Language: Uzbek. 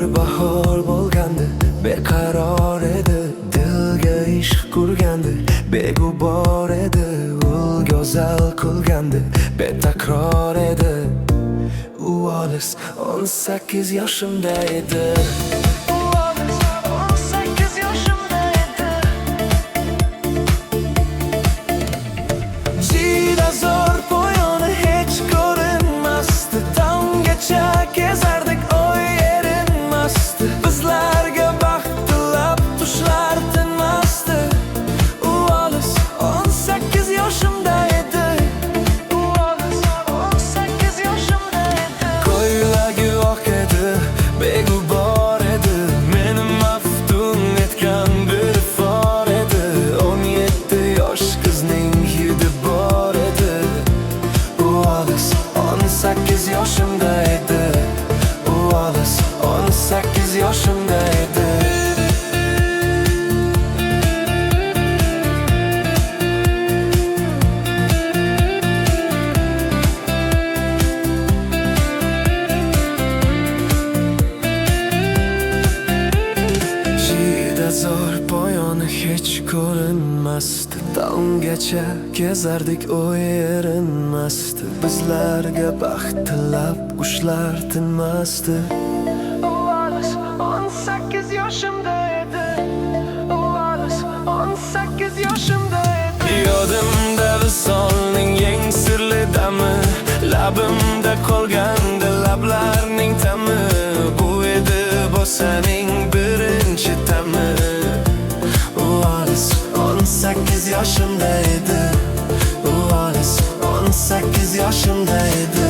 bir bahor bo'lgandi, beqaror edi, dilga ishq qurgandi, beg'ubor edi, ul go'zal qilgandi, betakror edi. U olis 18 yoshimda edi. Kezardik oy erinmasdi, bizlarga baxt tilab tushlar tinmasdi. U olis 18 yoshimda edi. U olis 18 yoshimda edi. Ko'ylagi oq edi, beg'ubor edi, meni maftun etgan bir for edi. 17 yosh qizning hidi bor edi. U olis 18 yoshimda edi. 18 yoshimda edi. Juda zo'r poyoni hech ko'rinmasdi. Tonggacha kezardik oy erinmasdi, bizlarga baxt tilab qushlar tinmasdi. 18 yoshimda edi. U olis 18 yoshimda edi. Yodimda visolning eng sirli dami, labimda qolgandi lablarning ta'mi. Bu edi bo'saning birinchi ta'mi. U olis 18 yoshimda edi. U olis 18 yoshimda edi.